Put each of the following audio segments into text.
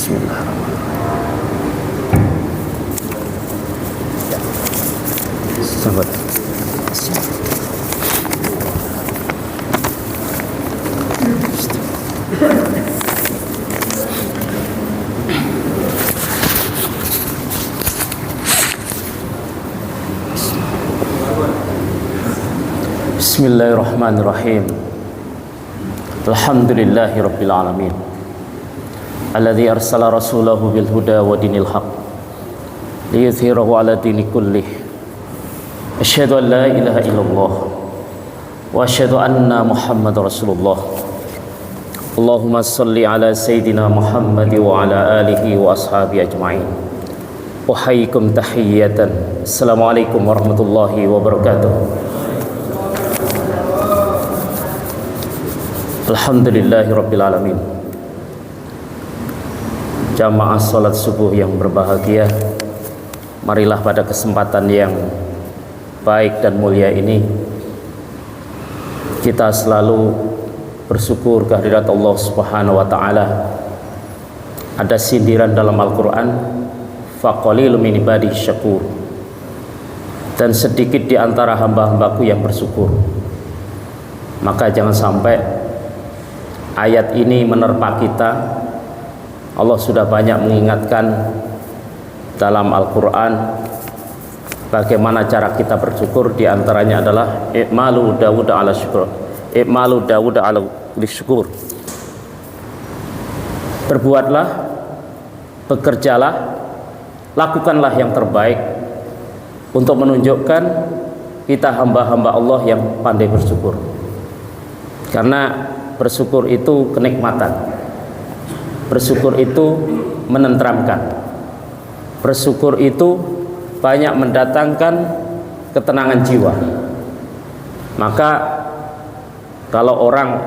Sahabat. Bismillahirrahmanirrahim. Alhamdulillahi rabbil alamin. Alladzi arsala rasulahu bil huda wa dinil haq liyudhhirahu ala dini kullih. Asyhadu an la ilaha illallah wa asyhadu anna Muhammadar Rasulullah. Allahumma salli ala sayyidina Muhammad wa ala alihi wa ashabihi ajma'in. Uhayyikum tahiyyatan. Assalamualaikum warahmatullahi wabarakatuh. Alhamdulillahi rabbil alamin. Jamaah salat subuh yang berbahagia, marilah pada kesempatan yang baik dan mulia ini kita selalu bersyukur kehadirat Allah Subhanahu wa taala. Ada sindiran dalam Al-Qur'an, faqalilum min ibadihi syakur. Dan sedikit di antara hamba-hambaku yang bersyukur. Maka jangan sampai ayat ini menerpa kita. Allah sudah banyak mengingatkan dalam Al-Quran bagaimana cara kita bersyukur. Di antaranya adalah i'malu Dawud ala syukur, i'malu Dawud ala syukur. Berbuatlah, bekerjalah, lakukanlah yang terbaik untuk menunjukkan kita hamba-hamba Allah yang pandai bersyukur. Karena bersyukur itu kenikmatan, bersyukur itu menenteramkan, bersyukur itu banyak mendatangkan ketenangan jiwa. Maka kalau orang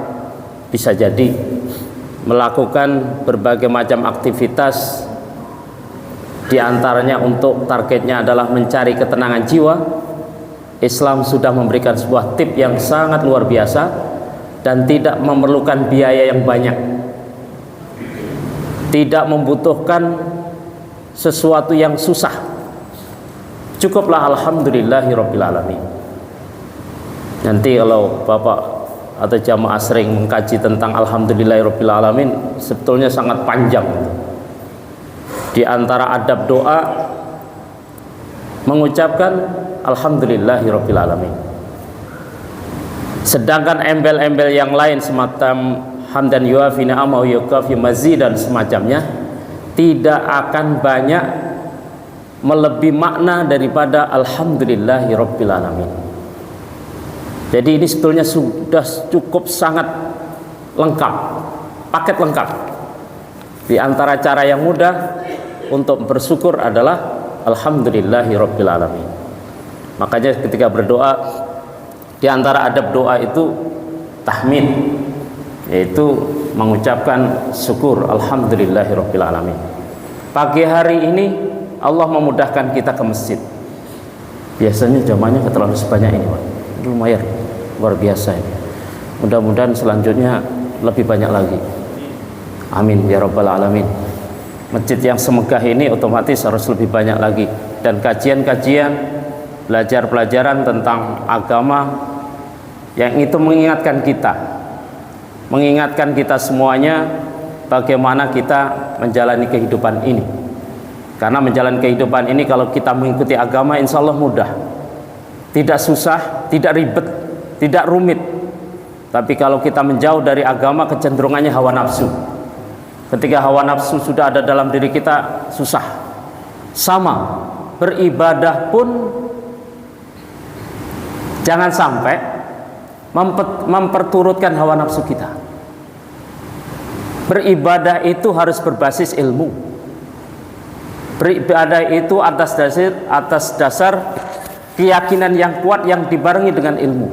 bisa jadi melakukan berbagai macam aktivitas, di antaranya untuk targetnya adalah mencari ketenangan jiwa, Islam sudah memberikan sebuah tip yang sangat luar biasa dan tidak memerlukan biaya yang banyak, tidak membutuhkan sesuatu yang susah. Cukuplah alhamdulillahi rabbil alamin. Nanti kalau Bapak atau jamaah sering mengkaji tentang alhamdulillahi rabbil alamin, sebetulnya sangat panjang. Di antara adab doa mengucapkan alhamdulillahi rabbil alamin. Sedangkan embel-embel yang lain semacam hamdan yuafi ni'amahu yukafi mazid dan semacamnya tidak akan banyak melebihi makna daripada alhamdulillahi rabbil alamin. Jadi ini sebetulnya sudah cukup sangat lengkap, paket lengkap. Di antara cara yang mudah untuk bersyukur adalah alhamdulillahi rabbil alamin. Makanya ketika berdoa, di antara adab doa itu tahmid, yaitu mengucapkan syukur alhamdulillahirabbil alamin. Pagi hari ini Allah memudahkan kita ke masjid. Biasanya jamaahnya tidak terlalu sebanyak ini, Pak. Lumayan, luar biasa ini. Mudah-mudahan selanjutnya lebih banyak lagi. Amin ya rabbal alamin. Masjid yang semegah ini otomatis harus lebih banyak lagi, dan kajian-kajian, belajar pelajaran tentang agama yang itu mengingatkan kita semuanya bagaimana kita menjalani kehidupan ini. Karena menjalani kehidupan ini kalau kita mengikuti agama, insya Allah mudah, tidak susah, tidak ribet, tidak rumit. Tapi kalau kita menjauh dari agama, kecenderungannya hawa nafsu. Ketika hawa nafsu sudah ada dalam diri kita, susah. Sama beribadah pun jangan sampai memperturutkan hawa nafsu kita. Beribadah itu harus berbasis ilmu. Beribadah itu atas dasar keyakinan yang kuat yang dibarengi dengan ilmu.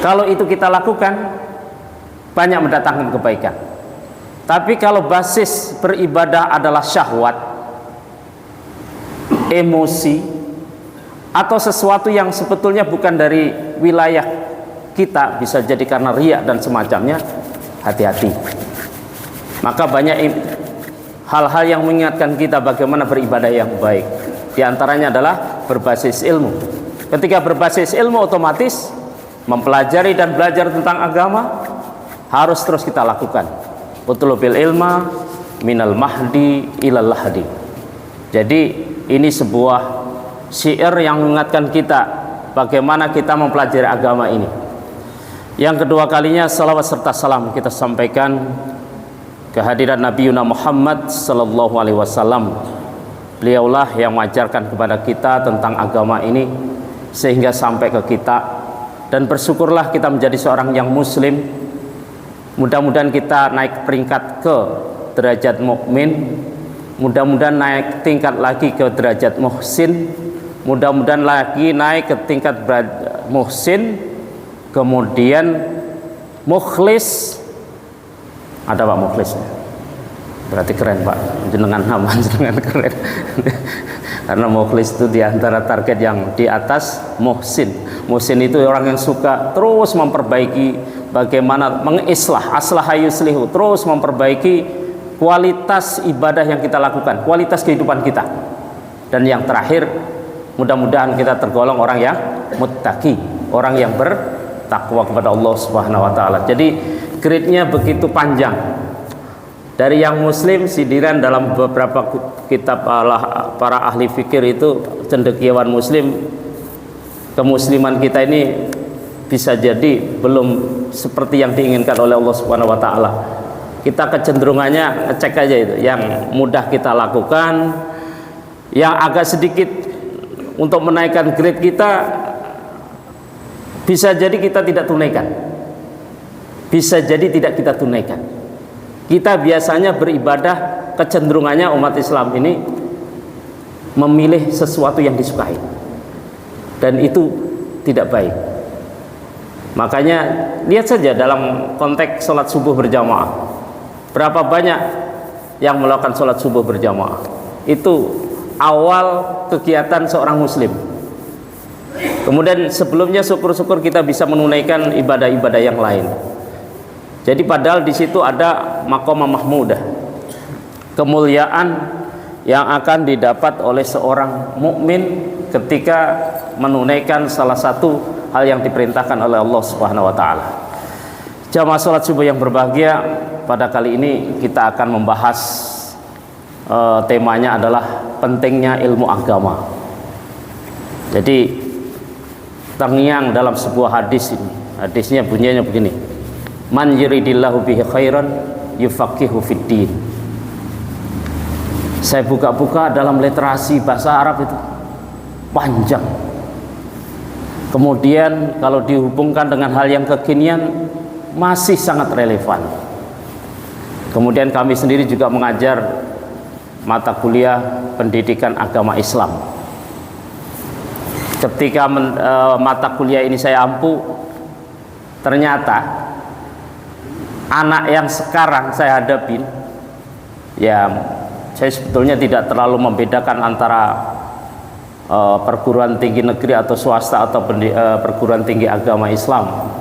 Kalau itu kita lakukan, banyak mendatangkan kebaikan. Tapi kalau basis beribadah adalah syahwat, emosi, atau sesuatu yang sebetulnya bukan dari wilayah kita, bisa jadi karena riya dan semacamnya, hati-hati. Maka banyak hal-hal yang mengingatkan kita bagaimana beribadah yang baik. Di antaranya adalah berbasis ilmu. Ketika berbasis ilmu, otomatis mempelajari dan belajar tentang agama harus terus kita lakukan. Utlubil ilma minal mahdi ilal lahdi. Jadi ini sebuah syair yang mengingatkan kita bagaimana kita mempelajari agama ini. Yang kedua kalinya, salawat serta salam kita sampaikan kehadiran Nabi Muhammad sallallahu alaihi wasallam. Beliaulah yang mengajarkan kepada kita tentang agama ini sehingga sampai ke kita, dan bersyukurlah kita menjadi seorang yang muslim. Mudah-mudahan kita naik peringkat ke derajat mukmin, mudah-mudahan naik tingkat lagi ke derajat muhsin, mudah-mudahan lagi naik ke tingkat muhsin, kemudian mukhlis. Ada Pak mukhlis? Berarti keren Pak, jenengan nama jenengan keren. Karena mukhlis itu diantara target yang di atas muhsin. Muhsin itu orang yang suka terus memperbaiki, bagaimana mengislah, aslaha yuslihu, terus memperbaiki kualitas ibadah yang kita lakukan, kualitas kehidupan kita. Dan yang terakhir, mudah-mudahan kita tergolong orang yang muttaqi, orang yang bertakwa kepada Allah Subhanahu wa taala. Jadi grade-nya begitu panjang. Dari yang muslim, sindiran dalam beberapa kitab para ahli fikir itu, cendekiawan muslim, kemusliman kita ini bisa jadi belum seperti yang diinginkan oleh Allah Subhanahu wa taala. Kita kecenderungannya ngecek aja itu, yang mudah kita lakukan, yang agak sedikit untuk menaikkan grade kita bisa jadi kita tidak tunaikan. Bisa jadi tidak kita tunaikan. Kita biasanya beribadah, kecenderungannya umat Islam ini memilih sesuatu yang disukai, dan itu tidak baik. Makanya lihat saja dalam konteks sholat subuh berjamaah, berapa banyak yang melakukan sholat subuh berjamaah. Itu awal kegiatan seorang muslim. Kemudian sebelumnya syukur-syukur kita bisa menunaikan ibadah-ibadah yang lain. Jadi padahal di situ ada maqamah mahmudah, kemuliaan yang akan didapat oleh seorang mukmin ketika menunaikan salah satu hal yang diperintahkan oleh Allah Subhanahu wa taala. Jamaah salat subuh yang berbahagia, pada kali ini kita akan membahas temanya adalah pentingnya ilmu agama. Jadi terngiang dalam sebuah hadis ini. Hadisnya bunyinya begini: man yuridillahu bihi khairan yufaqihu fiddin. Saya buka-buka dalam literasi bahasa Arab itu panjang. Kemudian kalau dihubungkan dengan hal yang kekinian masih sangat relevan. Kemudian kami sendiri juga mengajar mata kuliah pendidikan agama Islam. Ketika mata kuliah ini saya ampu, ternyata anak yang sekarang saya hadapin, ya saya sebetulnya tidak terlalu membedakan antara perguruan tinggi negeri atau swasta atau perguruan tinggi agama Islam.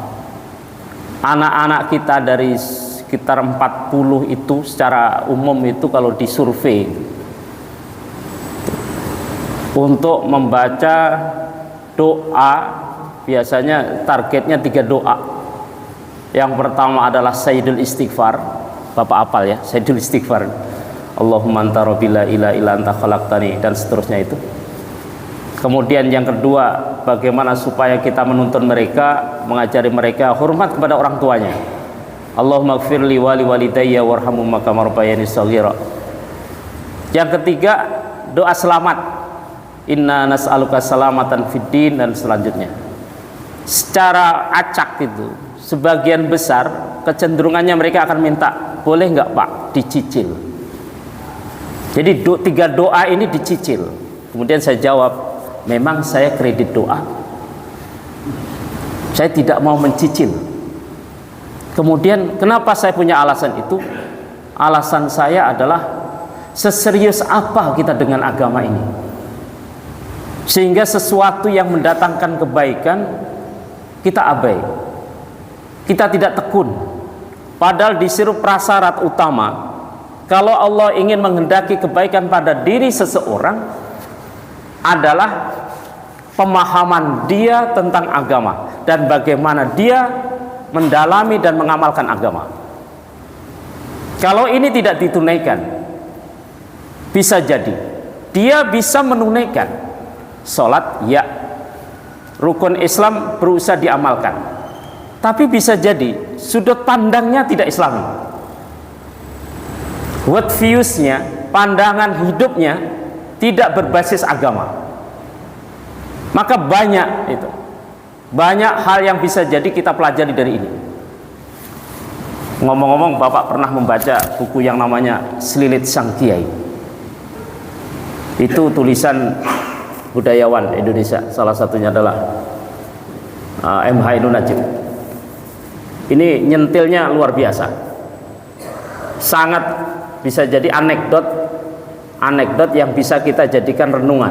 Anak-anak kita dari sekitar 40 itu secara umum itu kalau disurvei untuk membaca doa, biasanya targetnya 3 doa. Yang pertama adalah Sayyidul Istighfar. Bapak hafal ya, Sayyidul Istighfar. Allahumma anta rabbi la ilaha illa anta khalaqtani, dan seterusnya itu. Kemudian yang kedua, bagaimana supaya kita menuntun mereka, mengajari mereka hormat kepada orang tuanya. Allahumma ighfirli wa li walidayya warhamhuma kama rabbayani shaghira. Yang ketiga, doa selamat. Inna nas'aluka salamatan fid din, dan selanjutnya. Secara acak itu, sebagian besar kecenderungannya mereka akan minta, boleh nggak Pak dicicil. Jadi 3 doa ini dicicil. Kemudian saya jawab, memang saya kredit doa, saya tidak mau mencicil. Kemudian kenapa saya punya alasan itu? Alasan saya adalah seserius apa kita dengan agama ini, sehingga sesuatu yang mendatangkan kebaikan kita abai, kita tidak tekun. Padahal disuruh prasyarat utama Kalau Allah ingin menghendaki kebaikan pada diri seseorang adalah pemahaman dia tentang agama dan bagaimana dia mendalami dan mengamalkan agama. Kalau ini tidak ditunaikan, bisa jadi dia bisa menunaikan sholat, ya, rukun Islam berusaha diamalkan, tapi bisa jadi sudut pandangnya tidak Islami. What views-nya, pandangan hidupnya tidak berbasis agama. Maka banyak hal yang bisa jadi kita pelajari dari ini. Ngomong-ngomong, Bapak pernah membaca buku yang namanya Selilit Sang Kiai. Itu tulisan budayawan Indonesia, salah satunya adalah M. Hainun Najib. Ini nyentilnya luar biasa, sangat bisa jadi anekdot yang bisa kita jadikan renungan.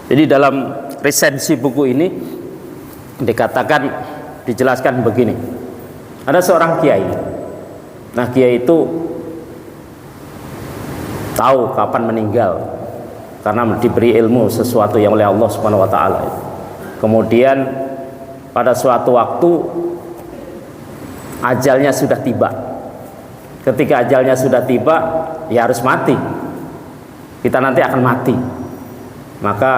Jadi dalam resensi buku ini dijelaskan begini. Ada seorang kiai. Nah, kiai itu tahu kapan meninggal karena diberi ilmu sesuatu yang oleh Allah Subhanahu wa taala. Kemudian pada suatu waktu ajalnya sudah tiba. Ketika ajalnya sudah tiba, ya harus mati. Kita nanti akan mati. Maka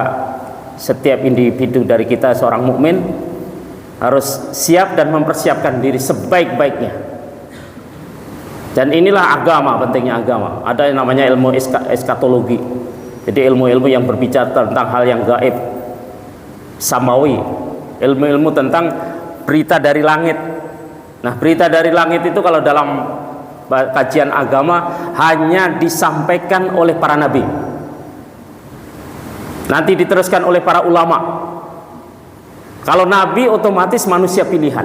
setiap individu dari kita, seorang mukmin, harus siap dan mempersiapkan diri sebaik-baiknya. Dan inilah agama, pentingnya agama. Ada yang namanya ilmu eskatologi. Jadi ilmu-ilmu yang berbicara tentang hal yang gaib, samawi, ilmu-ilmu tentang berita dari langit. Nah, berita dari langit itu kalau dalam kajian agama hanya disampaikan oleh para nabi, nanti diteruskan oleh para ulama. Kalau nabi otomatis manusia pilihan,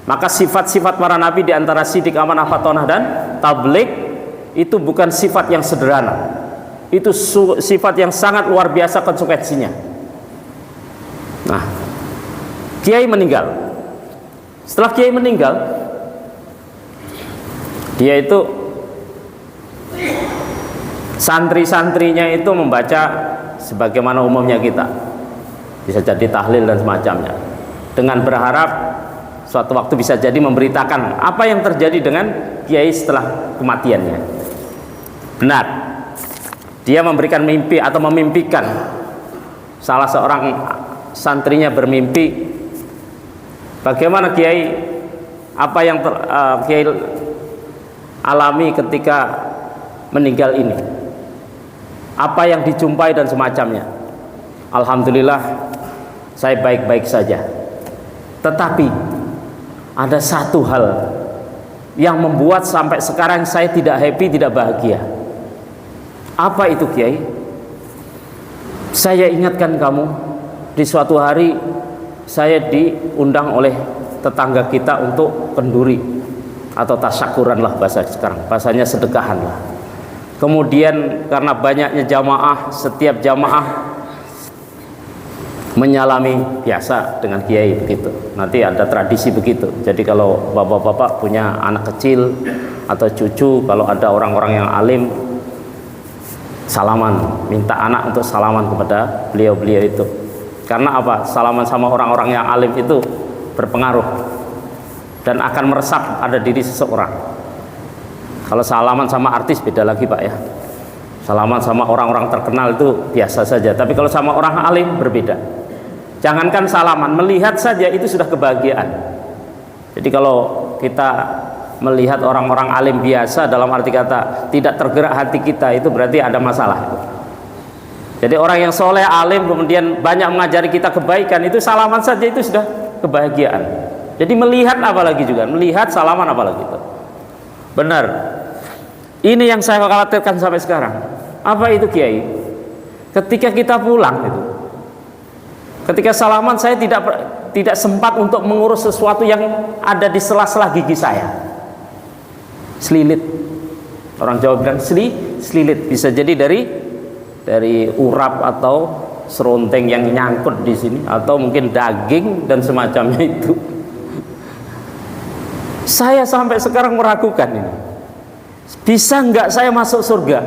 maka sifat-sifat para nabi diantara sidik, amanah, fatonah, dan tabligh itu bukan sifat yang sederhana, itu sifat yang sangat luar biasa konsekuensinya. Nah, kiai meninggal. Setelah kiai meninggal, dia itu santri-santrinya itu membaca sebagaimana umumnya kita, bisa jadi tahlil dan semacamnya, dengan berharap suatu waktu bisa jadi memberitakan apa yang terjadi dengan kiai setelah kematiannya. Benar, dia memberikan mimpi atau memimpikan, salah seorang santrinya bermimpi bagaimana kiai, apa yang kiai alami ketika meninggal ini, apa yang dijumpai dan semacamnya. Alhamdulillah saya baik-baik saja, tetapi ada satu hal yang membuat sampai sekarang saya tidak happy, tidak bahagia. Apa itu, kiai? Saya ingatkan kamu, di suatu hari saya diundang oleh tetangga kita untuk kenduri atau tasyakuran lah bahasa sekarang, bahasanya sedekahan lah. Kemudian karena banyaknya jamaah, setiap jamaah menyalami biasa dengan kiai begitu. Nanti ada tradisi begitu. Jadi kalau bapak-bapak punya anak kecil atau cucu, kalau ada orang-orang yang alim, salaman, minta anak untuk salaman kepada beliau-beliau itu. Karena apa? Salaman sama orang-orang yang alim itu berpengaruh dan akan meresap pada diri seseorang. Kalau salaman sama artis beda lagi, Pak, ya. Salaman sama orang-orang terkenal itu biasa saja, tapi kalau sama orang alim berbeda. Jangankan salaman, melihat saja itu sudah kebahagiaan. Jadi kalau kita melihat orang-orang alim biasa, dalam arti kata tidak tergerak hati kita, itu berarti ada masalah. Jadi orang yang soleh, alim, kemudian banyak mengajari kita kebaikan, itu salaman saja itu sudah kebahagiaan. Jadi melihat apalagi juga, melihat salaman apalagi itu. Benar. Ini yang saya khawatirkan sampai sekarang. Apa itu, kiai? Ketika kita pulang itu, ketika salaman, saya tidak sempat untuk mengurus sesuatu yang ada di sela-sela gigi saya. Selilit. Orang Jawa bilang selilit. Bisa jadi dari urap atau seronteng yang nyangkut di sini, atau mungkin daging dan semacamnya itu. Saya sampai sekarang meragukan ini. Bisa nggak saya masuk surga?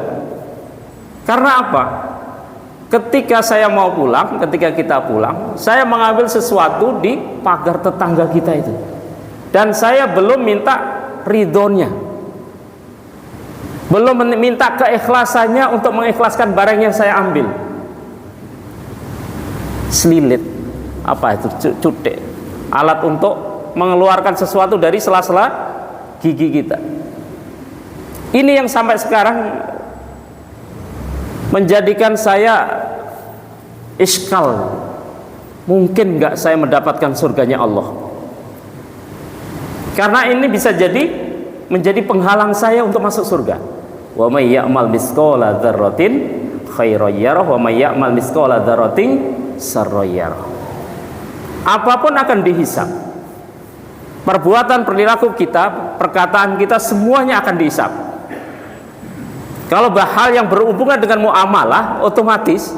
Karena apa? Ketika saya mau pulang, ketika kita pulang, saya mengambil sesuatu di pagar tetangga kita itu, dan saya belum minta ridhonya, belum minta keikhlasannya untuk mengikhlaskan barang yang saya ambil. Selilit, apa itu? Cutek, alat untuk mengeluarkan sesuatu dari sela-sela gigi kita. Ini yang sampai sekarang menjadikan saya iskal. Mungkin nggak saya mendapatkan surganya Allah? Karena ini bisa jadi menjadi penghalang saya untuk masuk surga. Wa may ya'mal mithqala dzarratin khairan yarah wa may ya'mal mithqala dzarratin syarran yarah. Apapun akan dihisab. Perbuatan, perilaku kita, perkataan kita, semuanya akan dihisab. Kalau hal yang berhubungan dengan muamalah, otomatis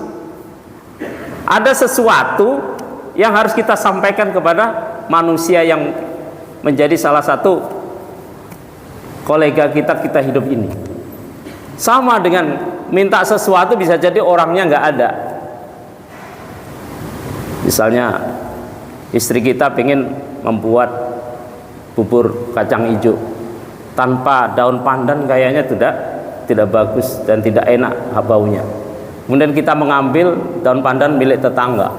ada sesuatu yang harus kita sampaikan kepada manusia yang menjadi salah satu kolega kita hidup ini. Sama dengan minta sesuatu, bisa jadi orangnya nggak ada. Misalnya istri kita pengen membuat bubur kacang hijau tanpa daun pandan, kayaknya tidak bagus dan tidak enak baunya. Kemudian kita mengambil daun pandan milik tetangga.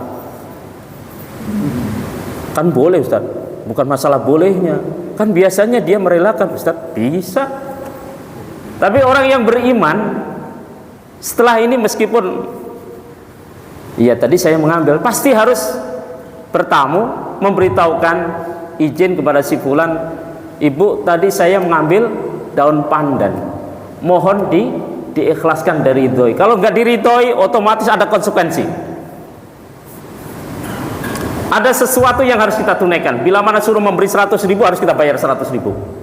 Kan boleh, Ustaz. Bukan masalah bolehnya. Kan biasanya dia merelakan, Ustaz. Bisa. Tapi orang yang beriman setelah ini, meskipun iya tadi saya mengambil, pasti harus bertamu, memberitahukan izin kepada si fulan, Ibu, tadi saya mengambil daun pandan, mohon diikhlaskan dari ridhoi. Kalau nggak diridhoi, otomatis ada konsekuensi. Ada sesuatu yang harus kita tunaikan. Bila mana suruh memberi 100.000, harus kita bayar 100.000.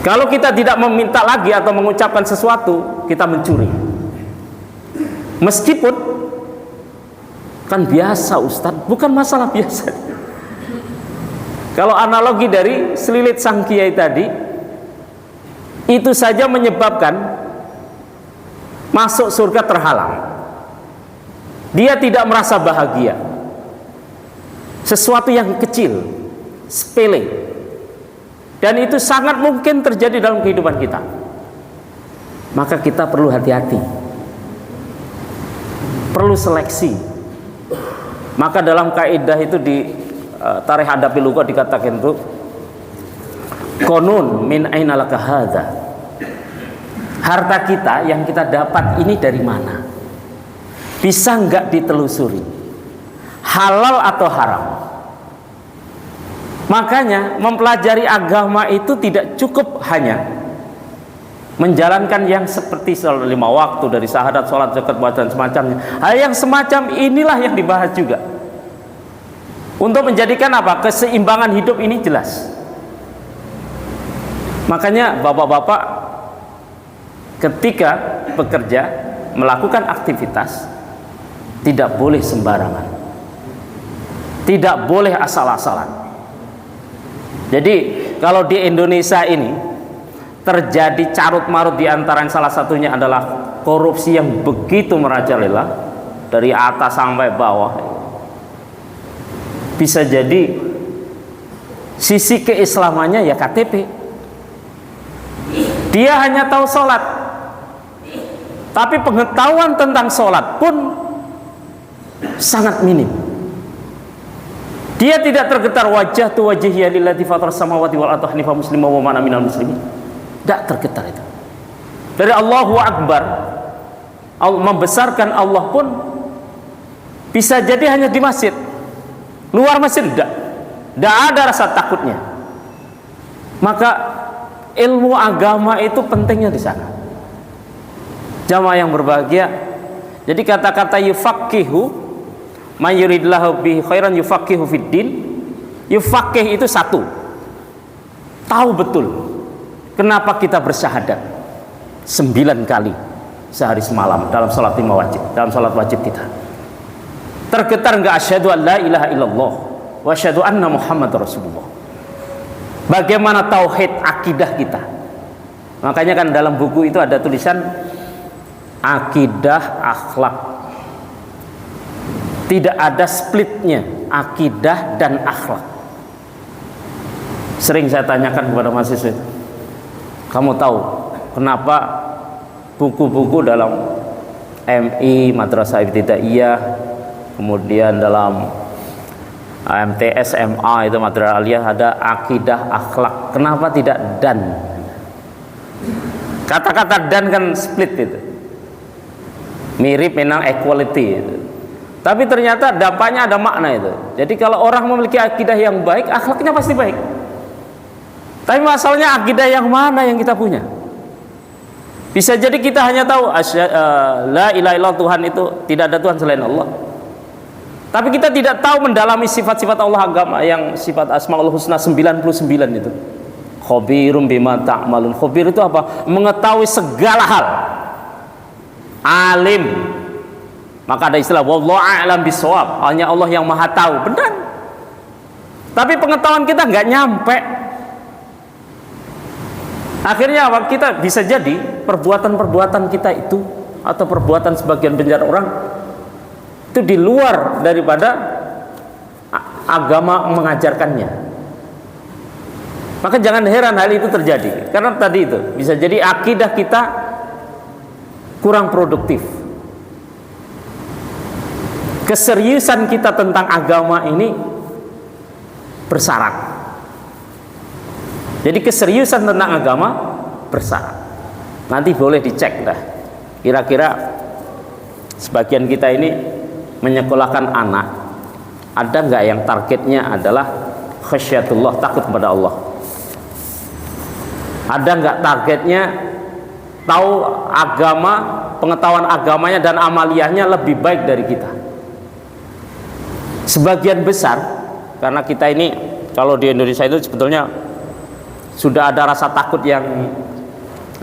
Kalau kita tidak meminta lagi atau mengucapkan sesuatu, kita mencuri. Meskipun kan biasa, Ustadz, bukan masalah biasa. Kalau analogi dari selilit sang kiai tadi, itu saja menyebabkan masuk surga terhalang. Dia tidak merasa bahagia. Sesuatu yang kecil, sepele, dan itu sangat mungkin terjadi dalam kehidupan kita. Maka kita perlu hati-hati, perlu seleksi. Maka dalam kaidah itu di Tarikh Adabil Lugha dikatakan itu konun min aina laka hadza. Harta kita yang kita dapat ini dari mana? Bisa nggak ditelusuri? Halal atau haram? Makanya mempelajari agama itu tidak cukup hanya menjalankan yang seperti salat 5 waktu, dari syahadat, sholat, zakat, puasa dan semacamnya. Hal yang semacam inilah yang dibahas juga, untuk menjadikan apa? Keseimbangan hidup ini jelas. Makanya bapak-bapak ketika bekerja, melakukan aktivitas, tidak boleh sembarangan, tidak boleh asal-asalan. Jadi kalau di Indonesia ini terjadi carut-marut, di antara salah satunya adalah korupsi yang begitu merajalela dari atas sampai bawah. Bisa jadi sisi keislamannya ya KTP. Dia hanya tahu sholat, tapi pengetahuan tentang sholat pun sangat minim. Dia tidak tergetar wajah tu wajhiya lillati fatharas samawati wal ardi hanifan musliman wa ma ana minal muslimin. Tidak tergetar itu. Dari Allahu Akbar, membesarkan Allah pun bisa jadi hanya di masjid. Luar masjid tidak ada rasa takutnya. Maka ilmu agama itu pentingnya di sana. Jamaah yang berbahagia, jadi kata-kata yufaqihu, may yuridillahu bihi khairan yufaqihu fid din. Yufaqih itu satu, tahu betul kenapa kita bersyahadat 9 kali sehari semalam dalam salat 5 wajib, dalam salat wajib kita. Tergetar enggak asyhadu an la ilaha illallah wa asyhadu anna Muhammadar Rasulullah? bagaimana tauhid akidah kita. Makanya kan dalam buku itu ada tulisan akidah akhlak. Tidak ada splitnya akidah dan akhlak. Sering saya tanyakan kepada mahasiswa itu, kamu tahu kenapa buku-buku dalam MI, Madrasah Ibtidaiyah, kemudian dalam MTS, MA itu Madrasah Aliyah ada akidah akhlak, kenapa tidak dan? Kata-kata dan kan split itu, mirip memang equality itu. Tapi ternyata dampaknya ada makna itu. Jadi kalau orang memiliki akidah yang baik, akhlaknya pasti baik. Tapi masalahnya akidah yang mana yang kita punya? Bisa jadi kita hanya tahu la ilaha illallah, Tuhan itu tidak ada Tuhan selain Allah. Tapi kita tidak tahu mendalami sifat-sifat Allah agama yang sifat Asmaul Husna 99 itu. Khabirum bima ta'malun. Khabir itu apa? Mengetahui segala hal. Alim. Maka ada istilah wallahu a'lam bishawab. Hanya Allah yang Maha tahu. Benar. Tapi pengetahuan kita nggak nyampe. Akhirnya apa? Kita bisa jadi perbuatan-perbuatan kita itu atau perbuatan sebagian besar orang itu di luar daripada agama mengajarkannya. Maka jangan heran hal itu terjadi, karena tadi itu bisa jadi akidah kita kurang produktif. Keseriusan kita tentang agama ini bersyarat. Jadi keseriusan tentang agama bersyarat. Nanti boleh dicek dah. Kira-kira sebagian kita ini menyekolahkan anak, ada nggak yang targetnya adalah khasyatullah, takut kepada Allah? Ada nggak targetnya tahu agama, pengetahuan agamanya dan amaliyahnya lebih baik dari kita? Sebagian besar, karena kita ini kalau di Indonesia itu sebetulnya sudah ada rasa takut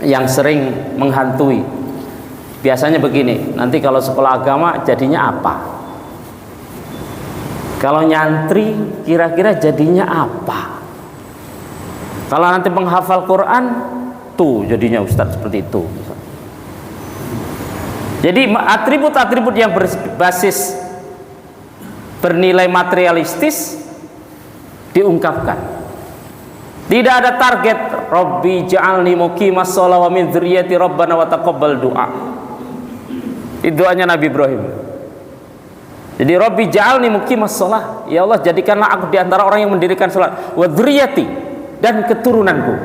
yang sering menghantui. Biasanya begini, nanti kalau sekolah agama jadinya apa? Kalau nyantri kira-kira jadinya apa? Kalau nanti menghafal Quran, tuh jadinya ustadz seperti itu. Jadi atribut-atribut yang berbasis bernilai materialistis diungkapkan. Tidak ada target Rabbi ja'alni muqimas shalah wa min dzurriyyati rabbana wa taqabbal du'a. Itu doanya Nabi Ibrahim. Jadi Rabbi ja'alni muqimas shalah, ya Allah jadikanlah aku di antara orang yang mendirikan salat, wa dzurriyyati, dan keturunanku.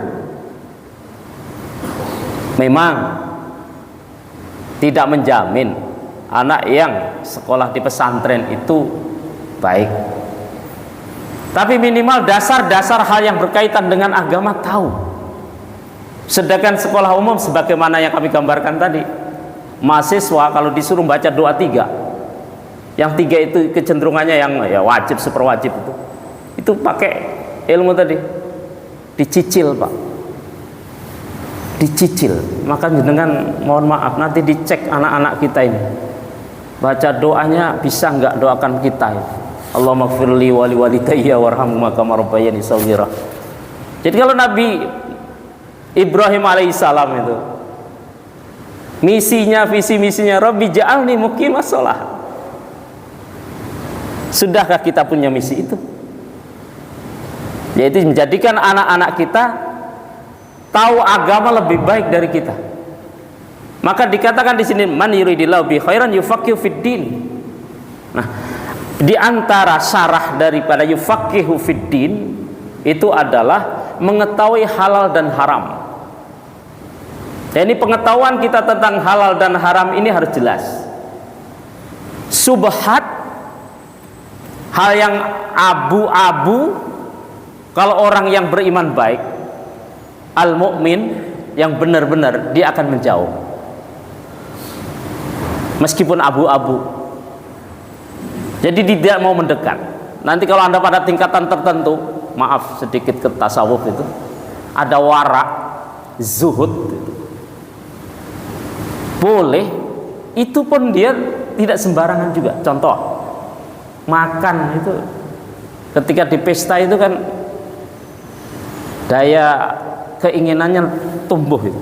Memang tidak menjamin anak yang sekolah di pesantren itu baik. Tapi minimal dasar-dasar hal yang berkaitan dengan agama tahu. Sedangkan sekolah umum sebagaimana yang kami gambarkan tadi, mahasiswa kalau disuruh baca doa 3, yang 3 itu kecenderungannya yang ya wajib, super wajib itu pakai ilmu tadi, dicicil Pak, dicicil. Maka dengan mohon maaf nanti dicek anak-anak kita ini baca doanya bisa nggak doakan kita ya. Allahumma gfirli wa li walidayya warhamhuma kama rabbayani shaghira. Jadi kalau Nabi Ibrahim alaihissalam itu misinya, visi misinya Rabbi ja'alni muqimas shalah. Sudahkah kita punya misi itu? Yaitu menjadikan anak-anak kita tahu agama lebih baik dari kita. Maka dikatakan di sini man yuridillahu bi khairan yufaqihu fid din. Nah, di antara syarah daripada yufaqihu fid din itu adalah mengetahui halal dan haram. Jadi pengetahuan kita tentang halal dan haram ini harus jelas. Subhat, hal yang abu-abu, kalau orang yang beriman baik, al-mu'min yang benar-benar, dia akan menjauh meskipun abu-abu. Jadi tidak mau mendekat. Nanti kalau Anda pada tingkatan tertentu, maaf sedikit ke tasawuf itu, ada wara, zuhud gitu. Boleh, itu pun dia tidak sembarangan juga. Contoh, makan itu ketika di pesta itu kan daya keinginannya tumbuh itu.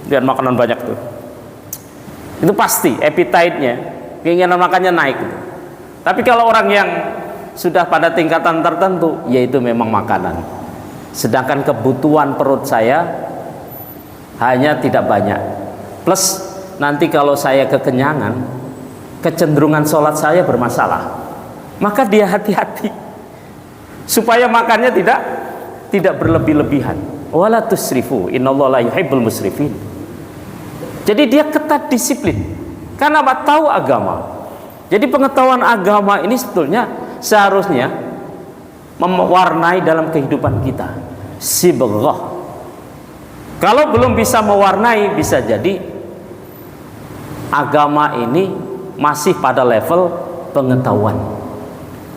Lihat makanan banyak tuh. Itu pasti appetite-nya, keinginan makannya naik gitu. Tapi kalau orang yang sudah pada tingkatan tertentu, yaitu memang makanan. Sedangkan kebutuhan perut saya hanya tidak banyak. Plus nanti kalau saya kekenyangan, kecenderungan sholat saya bermasalah. Maka dia hati-hati supaya makannya tidak berlebih-lebihan. Wala tusrifu, innallaha la yuhibbul musrifin. Jadi dia ketat disiplin karena tahu agama. Jadi pengetahuan agama ini sebetulnya seharusnya mewarnai dalam kehidupan kita. Sibghah. Kalau belum bisa mewarnai, bisa jadi agama ini masih pada level pengetahuan,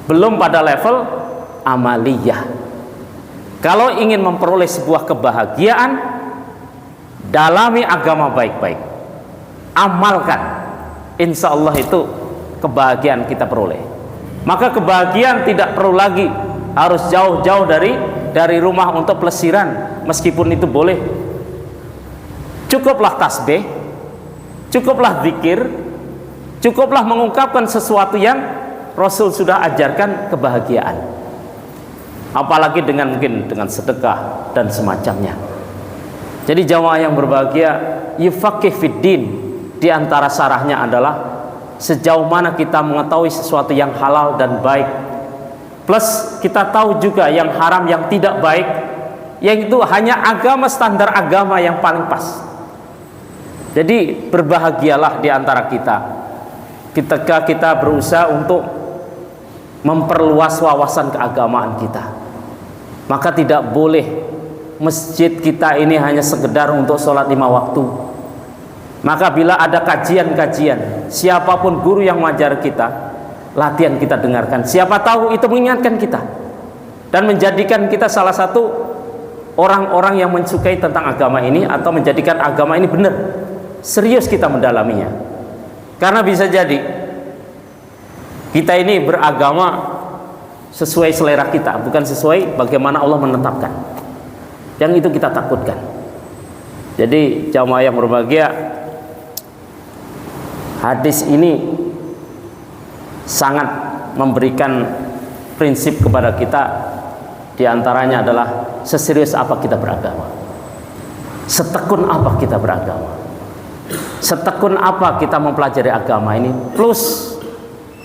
belum pada level amaliyah. Kalau ingin memperoleh sebuah kebahagiaan, dalami agama baik-baik, amalkan, insya Allah itu kebahagiaan kita peroleh. Maka kebahagiaan tidak perlu lagi harus jauh-jauh dari rumah untuk pelesiran, meskipun itu boleh. Cukuplah tasbih, cukuplah zikir, cukuplah mengungkapkan sesuatu yang Rasul sudah ajarkan kebahagiaan. Apalagi mungkin dengan sedekah dan semacamnya. Jadi jamaah yang berbahagia, yufaqih fid din, di antara syarahnya adalah sejauh mana kita mengetahui sesuatu yang halal dan baik, plus kita tahu juga yang haram, yang tidak baik, yang itu hanya agama, standar agama yang paling pas. Jadi berbahagialah di antara kita ketika kita berusaha untuk memperluas wawasan keagamaan kita. Maka tidak boleh masjid kita ini hanya sekedar untuk sholat 5 waktu. Maka bila ada kajian-kajian, siapapun guru yang mengajar kita, latihan kita dengarkan. Siapa tahu itu mengingatkan kita dan menjadikan kita salah satu orang-orang yang mensukai tentang agama ini, atau menjadikan agama ini benar, serius kita mendalaminya. Karena bisa jadi kita ini beragama sesuai selera kita, bukan sesuai bagaimana Allah menetapkan. Yang itu kita takutkan. Jadi jamaah yang berbahagia, hadis ini sangat memberikan prinsip kepada kita. Di antaranya adalah seserius apa kita beragama, setekun apa kita beragama, setekun apa kita mempelajari agama ini, plus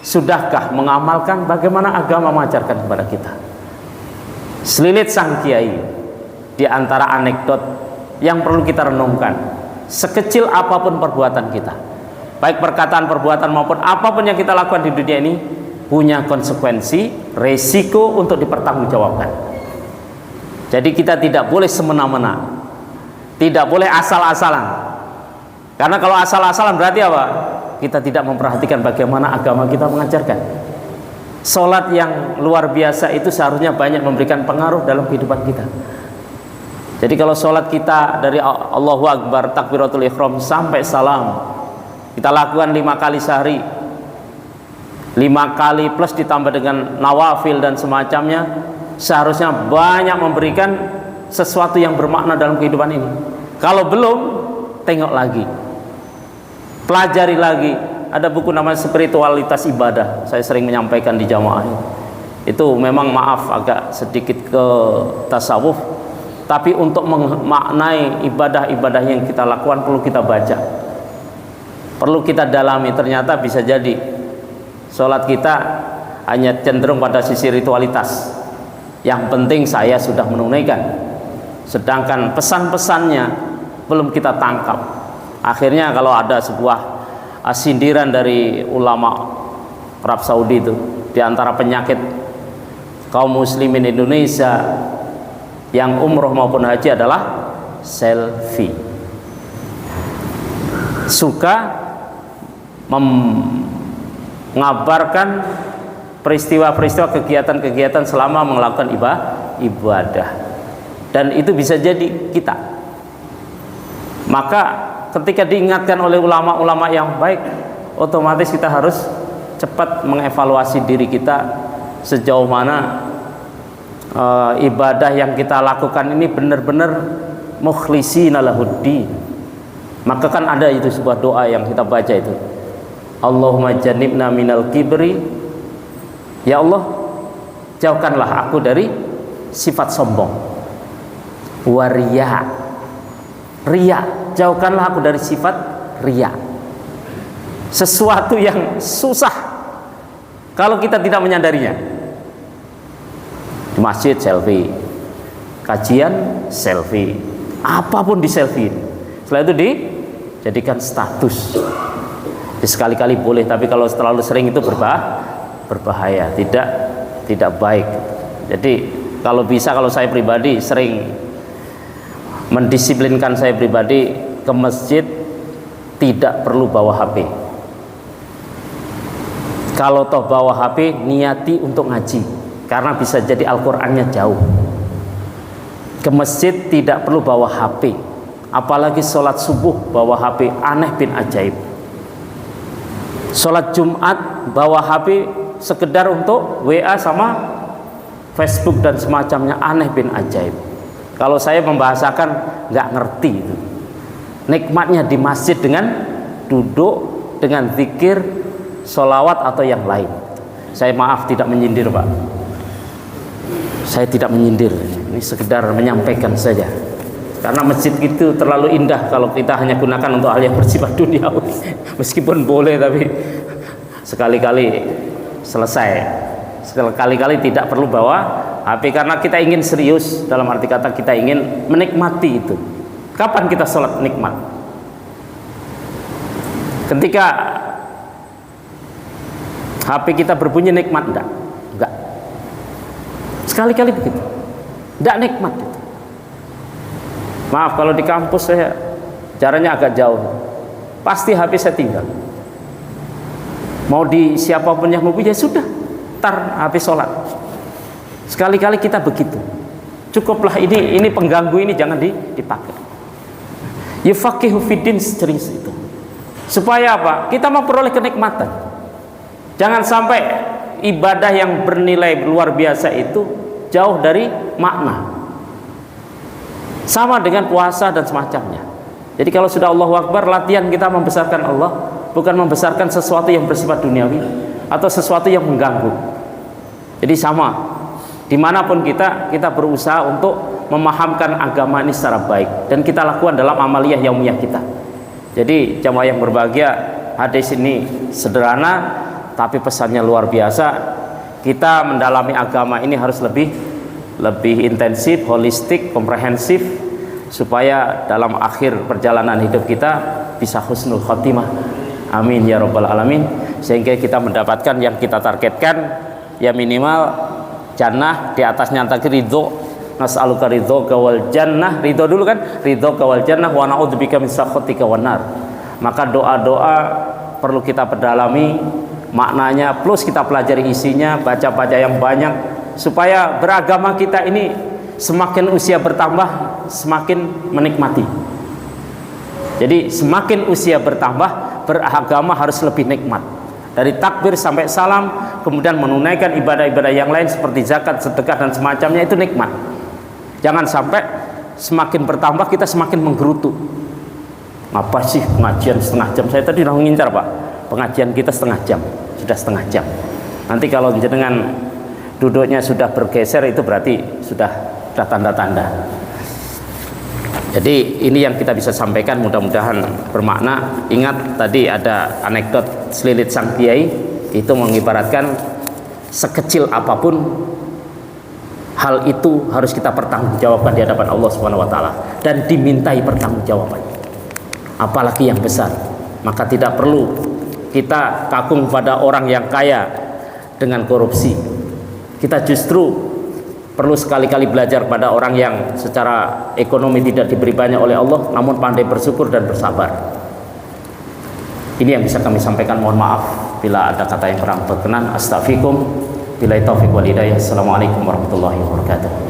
sudahkah mengamalkan bagaimana agama mengajarkan kepada kita. Selilit sang kiai, di antara anekdot yang perlu kita renungkan, sekecil apapun perbuatan kita, baik perkataan, perbuatan maupun apapun yang kita lakukan di dunia ini, punya konsekuensi, resiko untuk dipertanggungjawabkan. Jadi kita tidak boleh semena-mena, tidak boleh asal-asalan. Karena kalau asal-asalan berarti apa? Kita tidak memperhatikan bagaimana agama kita mengajarkan. Sholat yang luar biasa itu seharusnya banyak memberikan pengaruh dalam kehidupan kita. Jadi kalau sholat kita dari Allahu Akbar, takbiratul ihram sampai salam, kita lakukan 5 kali sehari, 5 kali plus ditambah dengan nawafil dan semacamnya, seharusnya banyak memberikan sesuatu yang bermakna dalam kehidupan ini. Kalau belum, tengok lagi, pelajari lagi. Ada buku namanya Spiritualitas Ibadah, saya sering menyampaikan di jamaah. Itu memang maaf agak sedikit ke tasawuf, tapi untuk memaknai ibadah-ibadah yang kita lakukan perlu kita baca, perlu kita dalami. Ternyata bisa jadi sholat kita hanya cenderung pada sisi ritualitas. Yang penting saya sudah menunaikan, sedangkan pesan-pesannya belum kita tangkap. Akhirnya kalau ada sebuah sindiran dari ulama Arab Saudi itu, di antara penyakit kaum muslimin Indonesia yang umroh maupun haji adalah selfie. Suka mengabarkan peristiwa-peristiwa, kegiatan-kegiatan selama melakukan ibadah, dan itu bisa jadi kita. Maka ketika diingatkan oleh ulama-ulama yang baik, otomatis kita harus cepat mengevaluasi diri kita sejauh mana ibadah yang kita lakukan ini benar-benar mukhlishina lahuddin, maka kan ada itu sebuah doa yang kita baca itu, Allahumma jannibna minal kibri, ya Allah jauhkanlah aku dari sifat sombong, waria, riya, jauhkanlah aku dari sifat riya, sesuatu yang susah kalau kita tidak menyadarinya. Di masjid selfie, kajian selfie, apapun di selfie. Setelah itu dijadikan status. Sekali-kali boleh, tapi kalau terlalu sering itu berbahaya, tidak baik. Jadi kalau bisa, kalau saya pribadi sering mendisiplinkan saya pribadi ke masjid tidak perlu bawa HP. Kalau toh bawa HP, niati untuk ngaji, karena bisa jadi Al-Qur'annya jauh. Ke masjid tidak perlu bawa HP, apalagi sholat subuh bawa HP, aneh bin ajaib. Sholat Jumat bawa HP sekedar untuk WA sama Facebook dan semacamnya, aneh bin ajaib. Kalau saya membahasakan nggak ngerti itu. Nikmatnya di masjid dengan duduk, dengan zikir, sholawat atau yang lain. Saya maaf tidak menyindir Pak, saya tidak menyindir, ini sekedar menyampaikan saja. Karena masjid itu terlalu indah kalau kita hanya gunakan untuk hal yang bersifat duniawi. Meskipun boleh, tapi sekali-kali selesai. Sekali-kali tidak perlu bawa HP, karena kita ingin serius, dalam arti kata kita ingin menikmati itu. Kapan kita sholat nikmat? Ketika HP kita berbunyi nikmat enggak? Enggak. Sekali-kali begitu. Enggak nikmat itu. Maaf kalau di kampus saya jaraknya agak jauh, pasti HP saya tinggal. Mau di siapapun yang mau ya sudah, tar HP sholat. Sekali-kali kita begitu. Cukuplah, ini pengganggu, ini jangan dipakai. Yufaqihu fiddin, serius itu. Supaya apa? Kita memperoleh kenikmatan. Jangan sampai ibadah yang bernilai luar biasa itu jauh dari makna. Sama dengan puasa dan semacamnya. Jadi kalau sudah Allahu Akbar, latihan kita membesarkan Allah, bukan membesarkan sesuatu yang bersifat duniawi atau sesuatu yang mengganggu. Jadi sama, dimanapun kita berusaha untuk memahamkan agama ini secara baik, dan kita lakukan dalam amaliyah yaumiyah kita. Jadi jamaah yang berbahagia, hadis ini sederhana tapi pesannya luar biasa. Kita mendalami agama ini harus lebih intensif, holistik, komprehensif, supaya dalam akhir perjalanan hidup kita bisa husnul khotimah. Amin ya rabbal alamin. Sehingga kita mendapatkan yang kita targetkan, ya minimal jannah, di atasnya nanti ridho. Nas'aluka ridho kawal jannah, ridho dulu kan, ridho kawal jannah, wa na'udzubika min sakhatika wan nar. Maka doa-doa perlu kita perdalami maknanya, plus kita pelajari isinya, baca-baca yang banyak, supaya beragama kita ini semakin usia bertambah semakin menikmati. Jadi semakin usia bertambah, beragama harus lebih nikmat. Dari takbir sampai salam, kemudian menunaikan ibadah-ibadah yang lain seperti zakat, sedekah dan semacamnya, itu nikmat. Jangan sampai semakin bertambah kita semakin menggerutu. Apa sih pengajian setengah jam? Saya tadi udah mengincar Pak, pengajian kita setengah jam, sudah setengah jam. Nanti kalau jenengan duduknya sudah bergeser, itu berarti sudah tanda-tanda. Jadi ini yang kita bisa sampaikan, mudah-mudahan bermakna. Ingat tadi ada anekdot selilit sang kiai, itu mengibaratkan sekecil apapun hal itu harus kita pertanggungjawabkan di hadapan Allah Subhanahu wa taala dan dimintai pertanggungjawaban. Apalagi yang besar, maka tidak perlu kita kagum pada orang yang kaya dengan korupsi. Kita justru perlu sekali-kali belajar pada orang yang secara ekonomi tidak diberi banyak oleh Allah, namun pandai bersyukur dan bersabar. Ini yang bisa kami sampaikan. Mohon maaf bila ada kata yang kurang berkenan. Astaghfirullahaladzim. Billahi taufiq wal hidayah. Assalamualaikum warahmatullahi wabarakatuh.